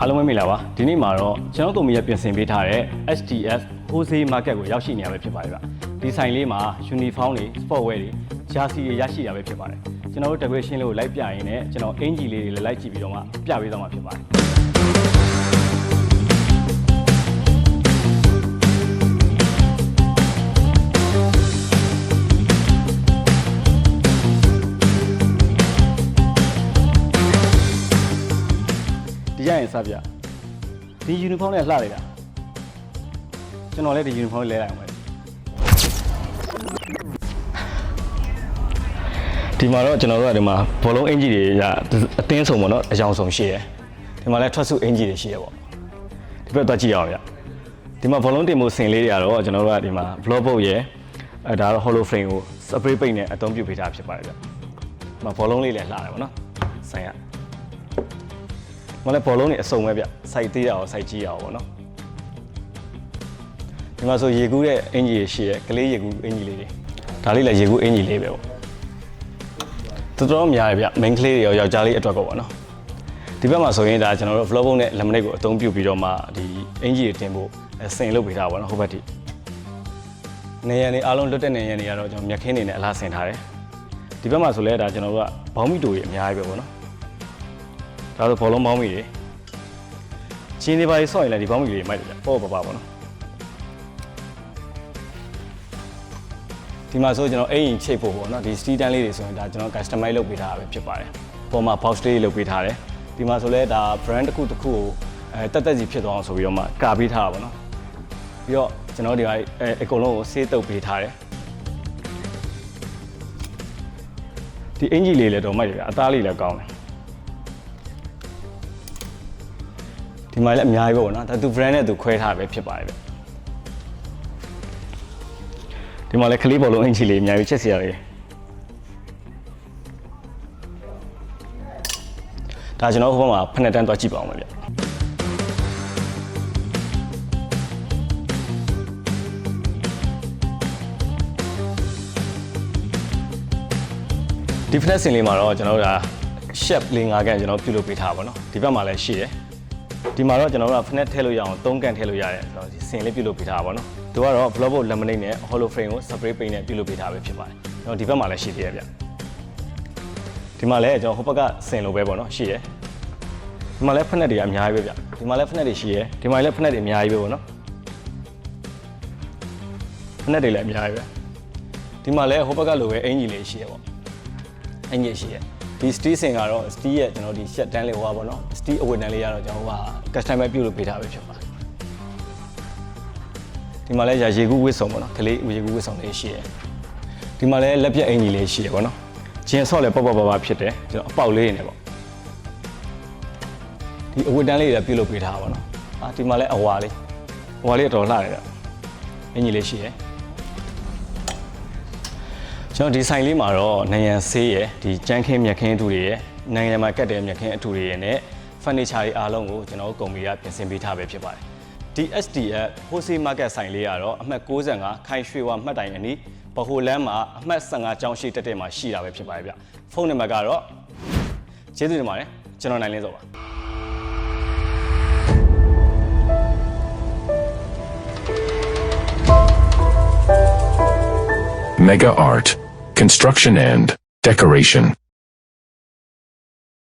အားလုံးပဲမင်္ဂလာပါဒီနေ့မှာတော့ကျွန်တော်ကုမ္ပဏီကပြင်ဆင်ပေးထားတဲ့ STF Wholesale Market ကိုရောက်ရှိနေရပဲဖြစ်ပါတယ်ဗျဒီဆိုင်လေးမှာ uniform တွေ sportwear တွေ jersey တွေရရှိတာပဲဖြစ်ပါတယ်ကျွန်တော်တို့ decoration လေးကိုလိုက်ပြရင်းနဲ့ကျွန်တော်အင်ဂျီလေးတွေလည်းလိုက်ကြည့်ပြီးတော့မှပြပေးသွားမှာဖြစ်ပါတယ်ဒီရရင်စပြဒီ uniform နဲ့လှလိုက်တာကျွန်တော်လည်းဒီ uniform လဲလိုက်အောင်ပဲဒီမှာတော့ကျွန်တော်တို့ကဒီမှာဘောလုံးအင်ဂျီတွေကအတင်းဆုံးပေါ့နော်အကြောင်းဆုံးရှိတယ်ဒီမှာလည်းထွက်စုအင်ဂျီတွေရှိရပေါ့ဒီဘက်သွားကြည့်အောင်ဗျဒီမှာဘောလုံးတင်မှုစင်လေးတွေကတော့ကျွန်တော်တို့ကဒီမှာ block boat ရယ်ဒါတော့ hollow frame ကို spray paint နဲ့အသုံးပြုပေးထားဖြစ်ပါတယ်ဗျဒီမှာဘောလုံးလေးလည်းလှတယ်ပေါ့နော်ဆိုင်ရမလဲဘောလုံးတွေအစုံပဲဗျစိုက်သေးတာရောစိုက်ကြီးရအောင်ပေါ့နော်ဒီမှာဆိုရေကူးရဲ့အင်ဂျီတွေရှိရဲကလေးရေကူးအင်ဂျီလေးတွေဒါလေးလည်းရေကူးအင်ဂျီလေးပဲပေါ့တော်တော်များရဗျ main ကလေးတွေရောယောက်ျားလေးအတွက်ကောပေါ့နော်ဒီဘက်မှာဆိုရင်ဒါကျွန်တော်တို့ flow boat နဲ့ lemonade ကိုအသုံးပြုပြီးတော့မှဒီအင်ဂျီတွေတင်ဖို့ဆင်လုပ်ပေးထားပါတော့ဟိုဘက်ထိနေရံတွေအားလုံးလွတ်တဲ့နေရံတွေကတော့ကျွန်တော်မြက်ခင်းနေနဲ့အလားဆင်ထားတယ်ဒီဘက်မှာဆိုလဲဒါကျွန်တော်တို့ကဘောင်းမီတိုတွေအများကြီးပဲပေါ့နော်ဒါဆိုဘောလုံးပေါင်းမီတွေချင်းတွေပါဆော့ရင်လည်းဒီပေါင်းမီတွေမိုက်တယ်ဗျပေါ့ပါပေါ့နော်ဒီမှာဆိုကျွန်တော်အိမ်ချိတ်ဖို့ပေါ့နော်ဒီ steel tan လေးတွေဆိုရင်ဒါကျွန်တော် customize လုပ်ပေးထားတာပဲဖြစ်ပါတယ်ပေါ်မှာ box လေးလုပ်ပေးထားတယ်ဒီမှာဆိုလဲဒါ brand တစ်ခုကိုတက်စီဖြစ်သွားအောင်ဆိုပြီးတော့မှကာပေးထားတာပေါ့နော်ပြီးတော့ကျွန်တော်ဒီအကုန်လုံးကိုဆေးတုပ်ပေးထားတယ်ဒီအင်ဂျီလေးလည်းတော့မိုက်တယ်ဗျအသားလေးလည်းကောင်းတယ်ဒီမှာလည်းအများကြီးပဲပေါ့နော်ဒါသူ brand နဲ့သူခွဲထားပဲဖြစ်ပါတယ်ဗျဒီမှာလည်းကလေးဘောလုံးအင်ဂျီလေးအများကြီးချက်စီရတယ်ဒါကျွန်တော်ဟိုဘက်မှာဖက်နဲ့တန်းသွားကြည့်ပါအောင်ဗျဒီဖက်စင်လေးမှာတော့ကျွန်တော်တို့ဒါ chef လေး5ကန်ကျွန်တော်ပြုလုပ်ပေးထားပါတော့ဒီဘက်မှာလည်းရှိတယ်ဒီမှာတော့ကျွန်တော်တို့ကဖက်ထည့်လို့ရအောင်3ကန်ထည့်လို့ရတယ်ကျွန်တော်ဒီစင်လေးပြုလုပ်ပေးထားပါတော့သူကတော့ block boat lemonade နဲ့ hollow frame ကို spray paint နဲ့ပြုလုပ်ပေးထားပဲဖြစ်ပါတယ်ကျွန်တော်ဒီဘက်မှာလည်းရှိသေးတယ်ဗျဒီမှာလည်းကျွန်တော်ဟိုဘက်ကစင်လိုပဲပေါ့နော်ရှိတယ်ဒီမှာလည်းဖက်တွေအများကြီးပဲဗျဒီမှာလည်းဖက်တွေရှိတယ်ဒီမှာလည်းဖက်တွေအများကြီးပဲပေါ့နော်ဖက်တွေလည်းအများကြီးပဲဒီမှာလည်းဟိုဘက်ကလိုပဲအင်ဂျီလေးရှိရပေါ့အင်ဂျီရှိရဒီ steel စင်ကတော့ steel ရဲ့ကျွန်တော်ဒီ shut down လေးဟိုပါပေါ့နော် steel အဝတ်တန်းလေးရတော့ကျွန်တော်က customer ပြုလုပ်ပေးထားပဲဖြစ်ပါတယ်ဒီမှာလည်းရေကူးဝစ်ဆောင်ပေါ့နော်ကလေးရေကူးဝစ်ဆောင်လေးရှိရဒီမှာလည်းလက်ပြအင်ဂျီလေးရှိရပေါ့နော်ဂျင်ဆော့လည်းပေါ့ဖြစ်တယ်ကျွန်တော်အပေါက်လေးနေပေါ့ဒီအဝတ်တန်းလေးတွေပြုလုပ်ပေးထားပါတော့ဒီမှာလည်းအဝါလေးအတော်လှတယ်ဗျအင်ဂျီလေးရှိရကျွန်တော်ဒီဆိုင်လေးမှာတော့နိုင်ငံဆေးရယ်ဒီကြမ်းခင်းမြက်ခင်းအထူတွေရယ်နိုင်ငံမှာကတ်တဲ့မြက်ခင်းအထူတွေရယ်နဲ့ furniture တွေအားလုံးကိုကျွန်တော်ကုမ္ပဏီကပြင်ဆင်ပေးထားပဲဖြစ်ပါတယ်ဒီ STF Wholesale Market ဆိုင်လေးကတော့အမှတ်65ခိုင်ရွှေဝါမှတ်တိုင်အနီးဗဟိုလမ်းမှာအမှတ်15ကျောင်းရှိတက်တဲ့မှာရှိတာပဲဖြစ်ပါတယ်ဗျဖုန်းနံပါတ်ကတော့ကျေးဇူးတင်ပါတယ်ကျွန်တော်နိုင်လင်းစောပါ Mega Art, Construction and Decoration.